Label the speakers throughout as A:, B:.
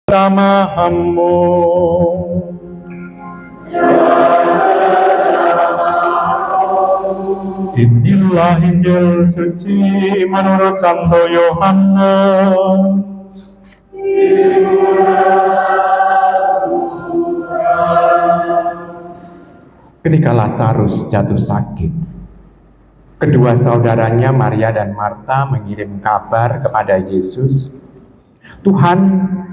A: Ramamu. Inilah Injil suci menurut Santo Yohanes. Ketika Lazarus jatuh sakit, kedua saudaranya Maria dan Marta mengirim kabar kepada Yesus, "Tuhan,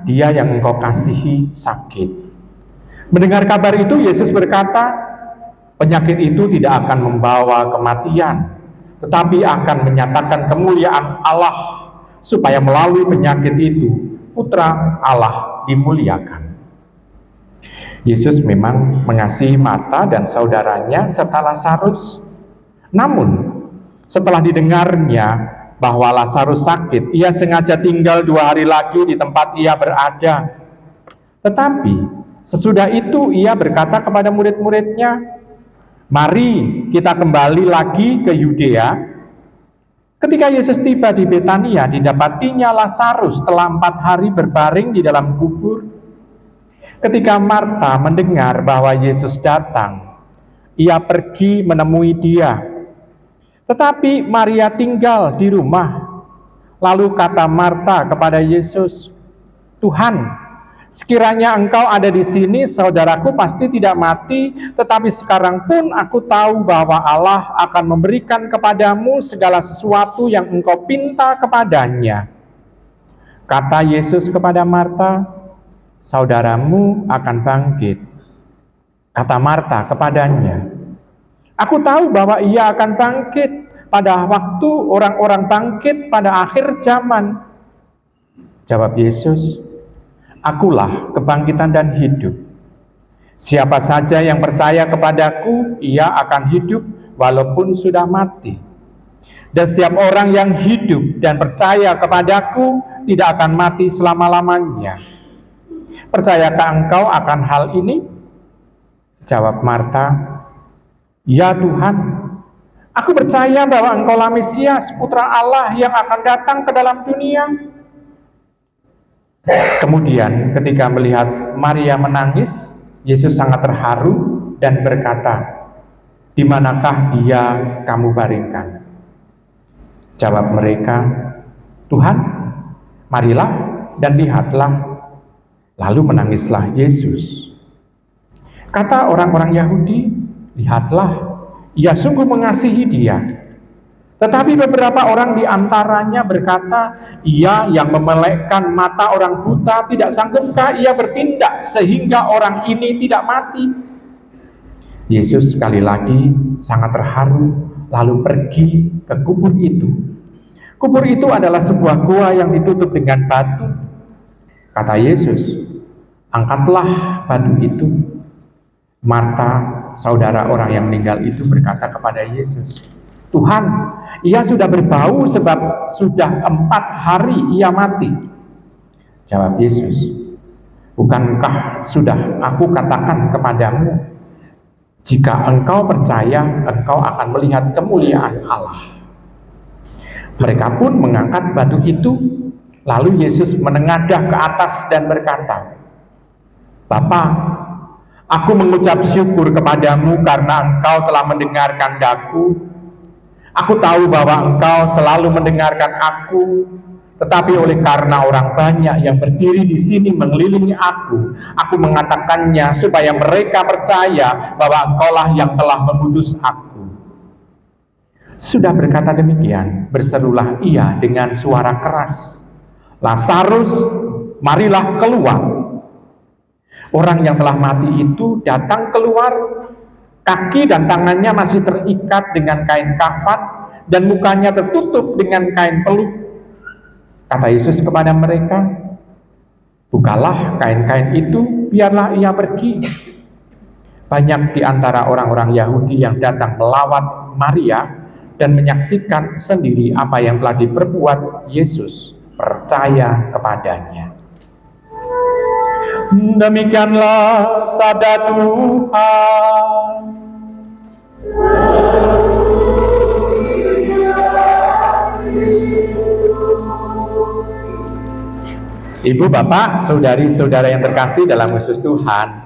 A: dia yang engkau kasihi sakit." Mendengar kabar itu, Yesus berkata, "Penyakit itu tidak akan membawa kematian, tetapi akan menyatakan kemuliaan Allah, supaya melalui penyakit itu, Putra Allah dimuliakan." Yesus memang mengasihi Marta dan saudaranya serta Lazarus. Namun, setelah didengarnya bahwa Lazarus sakit, ia sengaja tinggal 2 hari lagi di tempat ia berada. Tetapi, sesudah itu ia berkata kepada murid-muridnya, "Mari kita kembali lagi ke Yudea." Ketika Yesus tiba di Betania, didapatinya Lazarus telah 4 hari berbaring di dalam kubur. Ketika Marta mendengar bahwa Yesus datang, ia pergi menemui dia. Tetapi Maria tinggal di rumah. Lalu kata Marta kepada Yesus, "Tuhan, sekiranya engkau ada di sini, saudaraku pasti tidak mati, tetapi sekarang pun aku tahu bahwa Allah akan memberikan kepadamu segala sesuatu yang engkau pinta kepadanya." Kata Yesus kepada Marta, "Saudaramu akan bangkit." Kata Marta kepadanya, "Aku tahu bahwa ia akan bangkit pada waktu orang-orang bangkit pada akhir zaman." Jawab Yesus, "Akulah kebangkitan dan hidup. Siapa saja yang percaya kepadaku, ia akan hidup walaupun sudah mati. Dan setiap orang yang hidup dan percaya kepadaku tidak akan mati selama-lamanya. Percayakah engkau akan hal ini?" Jawab Marta, "Ya Tuhan, aku percaya bahwa engkaulah Mesias, Putra Allah yang akan datang ke dalam dunia." Kemudian ketika melihat Maria menangis, Yesus sangat terharu dan berkata, "Di manakah dia kamu baringkan?" Jawab mereka, "Tuhan, marilah dan lihatlah." Lalu menangislah Yesus. Kata orang-orang Yahudi, "Lihatlah, ia sungguh mengasihi dia." Tetapi beberapa orang di antaranya berkata, "Ia yang memelekkan mata orang buta, tidak sanggupkah ia bertindak sehingga orang ini tidak mati?" Yesus sekali lagi sangat terharu, lalu pergi ke kubur itu. Kubur itu adalah sebuah gua yang ditutup dengan batu. Kata Yesus, "Angkatlah batu itu." Marta, saudara orang yang meninggal itu, berkata kepada Yesus, "Tuhan, ia sudah berbau sebab sudah 4 hari ia mati." Jawab Yesus, "Bukankah sudah aku katakan kepadamu, jika engkau percaya, engkau akan melihat kemuliaan Allah?" Mereka pun mengangkat batu itu. Lalu Yesus menengadah ke atas dan berkata, "Bapa, aku mengucap syukur kepadamu karena engkau telah mendengarkan daku. Aku tahu bahwa engkau selalu mendengarkan aku, tetapi oleh karena orang banyak yang berdiri di sini mengelilingi aku mengatakannya supaya mereka percaya bahwa engkaulah yang telah mengutus aku." Sudah berkata demikian, berserulah ia dengan suara keras, "Lazarus, marilah keluar." Orang yang telah mati itu datang keluar. Kaki dan tangannya masih terikat dengan kain kafan dan mukanya tertutup dengan kain peluh. Kata Yesus kepada mereka, "Bukalah kain-kain itu, biarlah ia pergi." Banyak di antara orang-orang Yahudi yang datang melawat Maria dan menyaksikan sendiri apa yang telah diperbuat Yesus, percaya kepadanya. Demikianlah sabda Tuhan. Ibu, Bapak, saudari-saudara yang terkasih dalam Yesus Tuhan.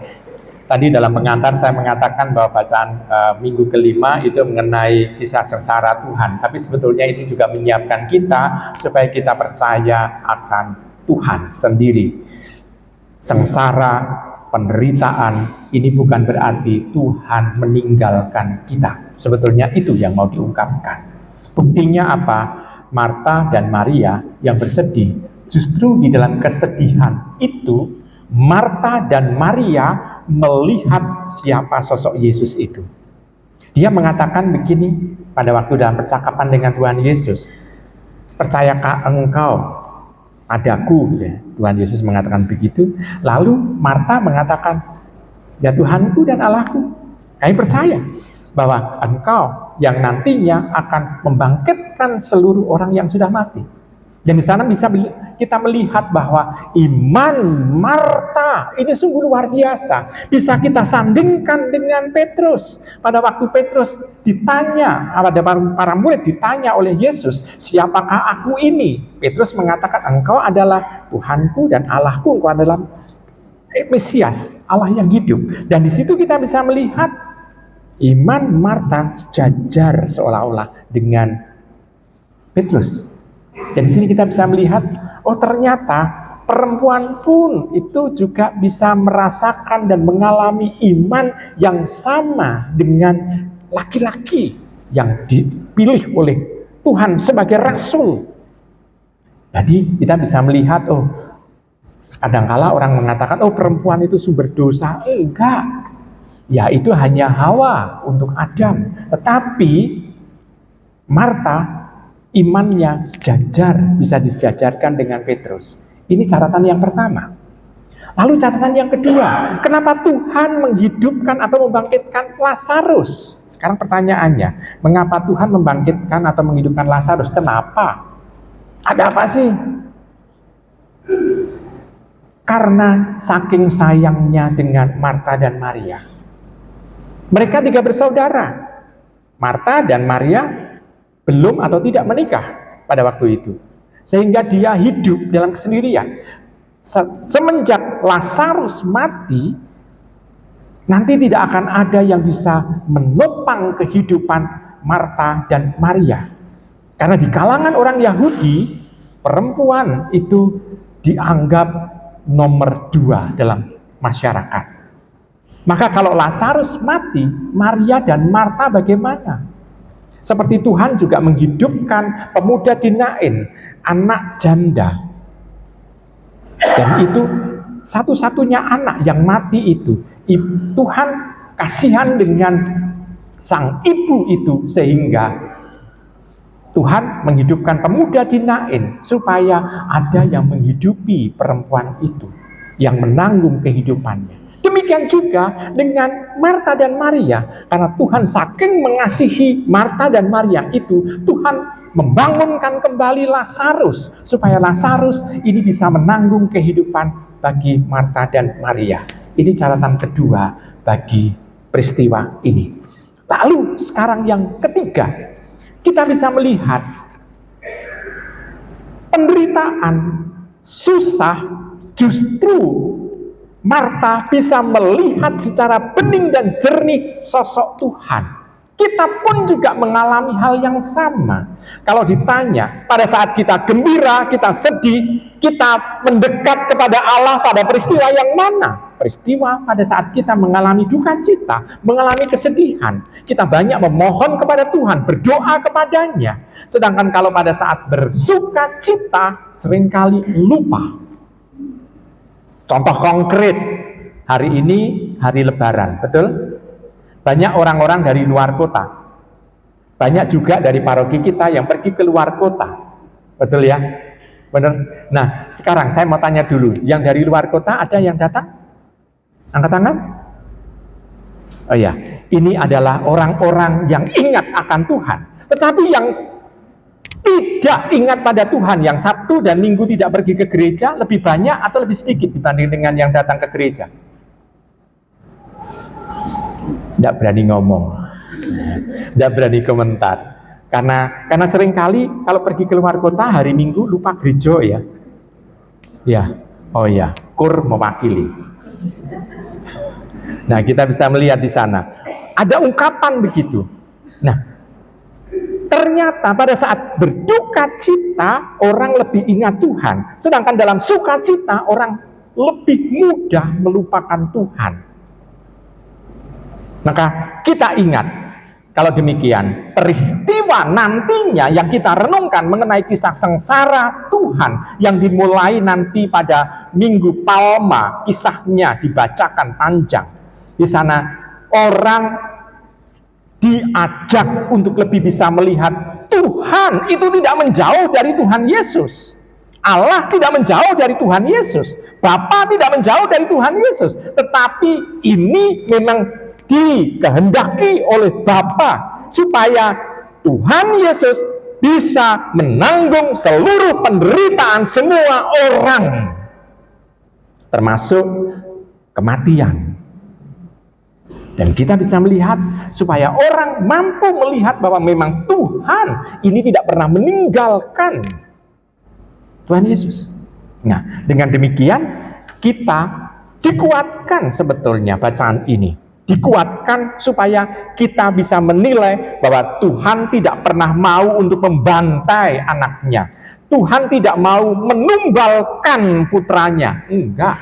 A: Tadi dalam pengantar saya mengatakan bahwa bacaan minggu kelima itu mengenai kisah sengsara Tuhan. Tapi sebetulnya itu juga menyiapkan kita supaya kita percaya akan Tuhan sendiri. Sengsara, penderitaan, ini bukan berarti Tuhan meninggalkan kita. Sebetulnya itu yang mau diungkapkan. Buktinya apa? Marta dan Maria yang bersedih, justru di dalam kesedihan itu, Marta dan Maria melihat siapa sosok Yesus itu. Dia mengatakan begini pada waktu dalam percakapan dengan Tuhan Yesus, percayakah engkau padaku? Tuhan Yesus mengatakan begitu. Lalu Marta mengatakan, ya Tuhanku dan Allahku, kami percaya bahwa engkau yang nantinya akan membangkitkan seluruh orang yang sudah mati. Dan di sana bisa kita melihat bahwa iman Marta ini sungguh luar biasa. Bisa kita sandingkan dengan Petrus. Pada waktu Petrus ditanya, pada para murid ditanya oleh Yesus, siapakah aku ini? Petrus mengatakan, engkau adalah Tuhanku dan Allahku, engkau adalah Mesias, Allah yang hidup. Dan di situ kita bisa melihat iman Marta sejajar seolah-olah dengan Petrus. Dan di sini kita bisa melihat, oh ternyata perempuan pun itu juga bisa merasakan dan mengalami iman yang sama dengan laki-laki yang dipilih oleh Tuhan sebagai rasul. Jadi kita bisa melihat, oh kadangkala orang mengatakan, oh perempuan itu sumber dosa. Enggak, ya itu hanya Hawa untuk Adam. Tetapi Marta imannya sejajar, bisa disejajarkan dengan Petrus. Ini catatan yang pertama. Lalu catatan yang kedua, kenapa Tuhan menghidupkan atau membangkitkan Lazarus? Sekarang pertanyaannya, mengapa Tuhan membangkitkan atau menghidupkan Lazarus? Kenapa? Ada apa sih? Karena saking sayangnya dengan Marta dan Maria. Mereka tiga bersaudara. Marta dan Maria belum atau tidak menikah pada waktu itu. Sehingga dia hidup dalam kesendirian. Semenjak Lazarus mati, nanti tidak akan ada yang bisa menopang kehidupan Marta dan Maria. Karena di kalangan orang Yahudi, perempuan itu dianggap nomor 2 dalam masyarakat. Maka kalau Lazarus mati, Maria dan Marta bagaimana? Seperti Tuhan juga menghidupkan pemuda di Nain, anak janda. Dan itu satu-satunya anak yang mati itu. Tuhan kasihan dengan sang ibu itu, sehingga Tuhan menghidupkan pemuda di Nain supaya ada yang menghidupi perempuan itu, yang menanggung kehidupannya. Demikian juga dengan Marta dan Maria. Karena Tuhan saking mengasihi Marta dan Maria itu, Tuhan membangunkan kembali Lazarus, supaya Lazarus ini bisa menanggung kehidupan bagi Marta dan Maria. Ini catatan kedua bagi peristiwa ini. Lalu sekarang yang ketiga, kita bisa melihat penderitaan, susah, justru Marta bisa melihat secara bening dan jernih sosok Tuhan. Kita pun juga mengalami hal yang sama. Kalau ditanya, pada saat kita gembira, kita sedih, kita mendekat kepada Allah pada peristiwa yang mana? Peristiwa pada saat kita mengalami duka cita, mengalami kesedihan. Kita banyak memohon kepada Tuhan, berdoa kepadanya. Sedangkan kalau pada saat bersuka cita, seringkali lupa. Contoh konkret, hari ini hari Lebaran, betul? Banyak orang-orang dari luar kota. Banyak juga dari paroki kita yang pergi ke luar kota. Betul ya? Benar? Nah, sekarang saya mau tanya dulu, yang dari luar kota ada yang datang? Angkat tangan? Oh ya, ini adalah orang-orang yang ingat akan Tuhan. Tetapi yang tidak ingat pada Tuhan, yang Sabtu dan Minggu tidak pergi ke gereja, lebih banyak atau lebih sedikit dibanding dengan yang datang ke gereja? Tidak berani ngomong, tidak berani komentar. Karena seringkali kalau pergi keluar kota hari Minggu lupa gereja ya. Ya, Oh iya, kur mewakili. Nah, kita bisa melihat di sana ada ungkapan begitu. Nah, ternyata pada saat berduka cita orang lebih ingat Tuhan, sedangkan dalam sukacita orang lebih mudah melupakan Tuhan. Maka kita ingat, kalau demikian, peristiwa nantinya yang kita renungkan mengenai kisah sengsara Tuhan yang dimulai nanti pada Minggu Palma, kisahnya dibacakan panjang. Di sana orang diajak untuk lebih bisa melihat Tuhan itu tidak menjauh dari Tuhan Yesus. Allah tidak menjauh dari Tuhan Yesus. Bapa tidak menjauh dari Tuhan Yesus. Tetapi ini memang dikehendaki oleh Bapa supaya Tuhan Yesus bisa menanggung seluruh penderitaan semua orang, termasuk kematian. Dan kita bisa melihat supaya orang mampu melihat bahwa memang Tuhan ini tidak pernah meninggalkan Tuhan Yesus. Nah, dengan demikian kita dikuatkan sebetulnya bacaan ini. Dikuatkan supaya kita bisa menilai bahwa Tuhan tidak pernah mau untuk membantai anaknya. Tuhan tidak mau menumbalkan putranya. Enggak.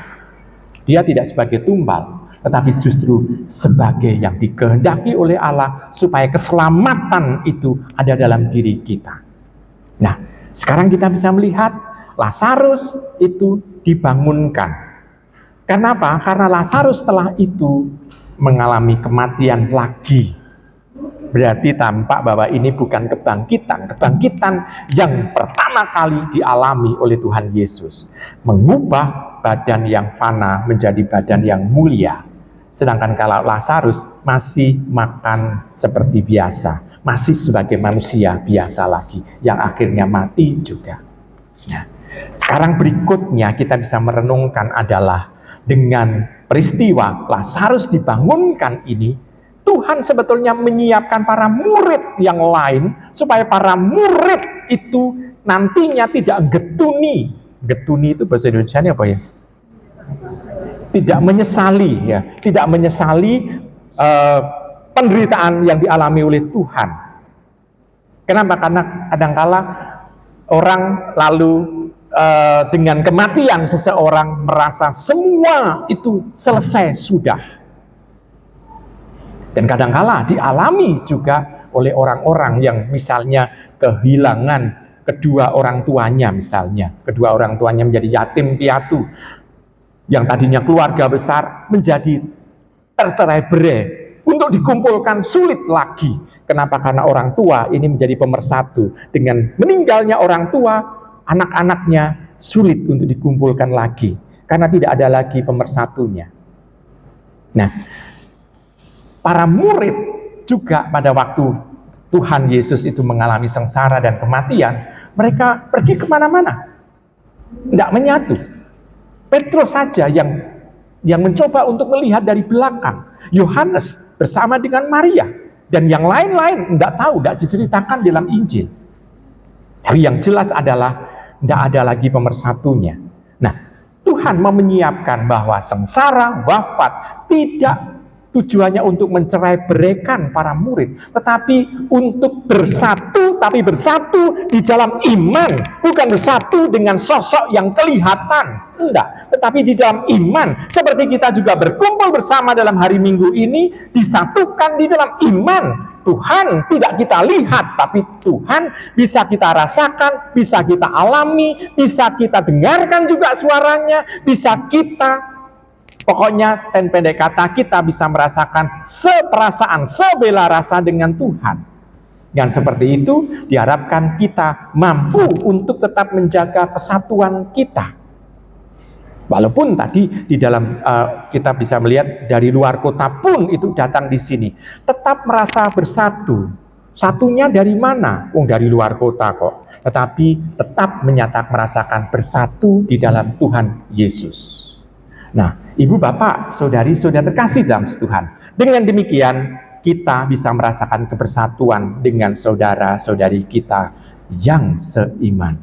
A: Dia tidak sebagai tumbal, tetapi justru sebagai yang dikehendaki oleh Allah supaya keselamatan itu ada dalam diri kita. Nah, sekarang kita bisa melihat Lazarus itu dibangunkan. Kenapa? Karena Lazarus setelah itu mengalami kematian lagi. Berarti tampak bahwa ini bukan kebangkitan yang pertama kali dialami oleh Tuhan Yesus. Mengubah badan yang fana menjadi badan yang mulia. Sedangkan kalau Lazarus masih makan seperti biasa, masih sebagai manusia biasa lagi, yang akhirnya mati juga. Nah, sekarang berikutnya kita bisa merenungkan adalah dengan peristiwa Lazarus dibangunkan ini, Tuhan sebetulnya menyiapkan para murid yang lain supaya para murid itu nantinya tidak getuni. Getuni itu bahasa Indonesianya apa ya? Tidak menyesali ya, tidak menyesali penderitaan yang dialami oleh Tuhan. Kenapa? Karena kadangkala orang lalu dengan kematian seseorang merasa semua itu selesai sudah. Dan kadangkala dialami juga oleh orang-orang yang misalnya kehilangan kedua orang tuanya misalnya. Kedua orang tuanya menjadi yatim piatu. Yang tadinya keluarga besar menjadi tercerai-berai. Untuk dikumpulkan sulit lagi. Kenapa? Karena orang tua ini menjadi pemersatu. Dengan meninggalnya orang tua, anak-anaknya sulit untuk dikumpulkan lagi. Karena tidak ada lagi pemersatunya. Nah, para murid juga pada waktu Tuhan Yesus itu mengalami sengsara dan kematian, mereka pergi kemana-mana, tidak menyatu. Petrus saja yang mencoba untuk melihat dari belakang. Yohanes bersama dengan Maria dan yang lain-lain tidak tahu, tidak diceritakan dalam Injil. Tapi yang jelas adalah tidak ada lagi pemersatunya. Nah, Tuhan mau menyiapkan bahwa sengsara, wafat tidak tujuannya untuk mencerai-beraikan para murid, tetapi untuk bersatu, tapi bersatu di dalam iman, bukan bersatu dengan sosok yang kelihatan, enggak, tetapi di dalam iman. Seperti kita juga berkumpul bersama dalam hari Minggu ini, disatukan di dalam iman. Tuhan tidak kita lihat, tapi Tuhan bisa kita rasakan, bisa kita alami, bisa kita dengarkan juga suaranya, bisa kita, pokoknya pendek kata kita bisa merasakan seperasaan, sebela rasa dengan Tuhan. Dan seperti itu diharapkan kita mampu untuk tetap menjaga kesatuan kita. Walaupun tadi di dalam kita bisa melihat dari luar kota pun itu datang di sini, tetap merasa bersatu. Satunya dari mana? Dari luar kota kok. Tetapi tetap merasakan bersatu di dalam Tuhan Yesus. Nah, ibu, bapak, saudari-saudara terkasih dalam Tuhan. Dengan demikian kita bisa merasakan kebersatuan dengan saudara-saudari kita yang seiman.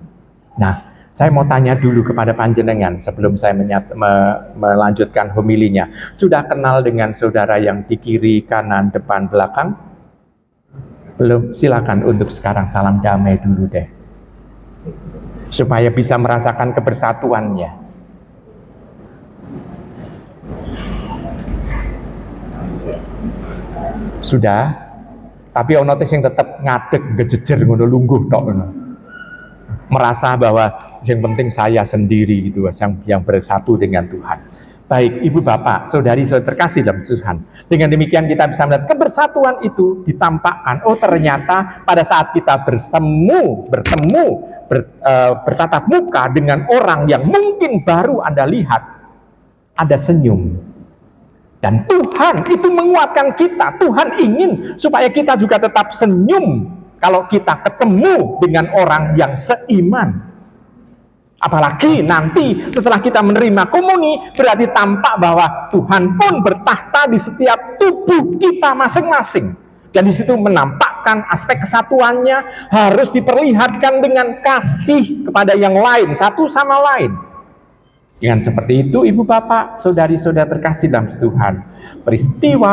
A: Nah, Saya mau tanya dulu kepada panjenengan sebelum saya melanjutkan homilinya. Sudah kenal dengan saudara yang di kiri, kanan, depan, belakang? Belum? Silakan untuk sekarang salam damai dulu deh. Supaya bisa merasakan kebersatuannya. Sudah? Tapi ono sing tetep ngadeg ngejejer ngono lungguh tok ngono. Merasa bahwa yang penting saya sendiri gitu, yang bersatu dengan Tuhan. Baik, Ibu Bapak, saudari-saudari terkasih dalam Tuhan. Dengan demikian kita bisa melihat kebersatuan itu ditampakkan. Oh, ternyata pada saat kita bertemu, bertatap muka dengan orang yang mungkin baru Anda lihat, ada senyum. Dan Tuhan itu menguatkan kita. Tuhan ingin supaya kita juga tetap senyum kalau kita ketemu dengan orang yang seiman. Apalagi nanti setelah kita menerima komuni, berarti tampak bahwa Tuhan pun bertahta di setiap tubuh kita masing-masing. Dan di situ menampakkan aspek kesatuannya harus diperlihatkan dengan kasih kepada yang lain, satu sama lain. Dengan seperti itu, Ibu Bapak, saudari-saudara terkasih dalam Tuhan, peristiwa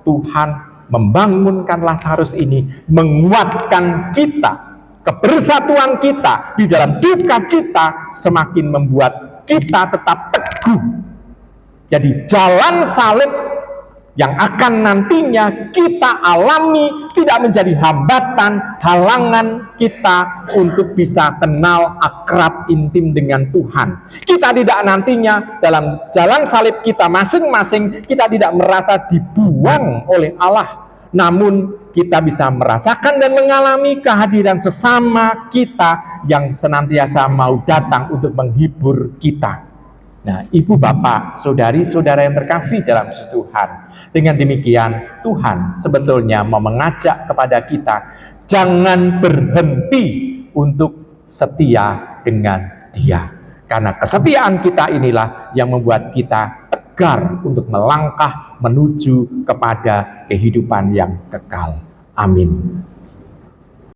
A: Tuhan membangunkan Lazarus ini menguatkan kita, kebersatuan kita di dalam duka cita semakin membuat kita tetap teguh. Jadi jalan salib yang akan nantinya kita alami tidak menjadi hambatan, halangan kita untuk bisa kenal akrab intim dengan Tuhan. Kita tidak nantinya dalam jalan salib kita masing-masing, kita tidak merasa dibuang oleh Allah, namun kita bisa merasakan dan mengalami kehadiran sesama kita yang senantiasa mau datang untuk menghibur kita. Nah, Ibu Bapak, saudari-saudara yang terkasih dalam Tuhan, dengan demikian Tuhan sebetulnya mau mengajak kepada kita, jangan berhenti untuk setia dengan Dia. Karena kesetiaan kita inilah yang membuat kita tegar untuk melangkah menuju kepada kehidupan yang kekal. Amin.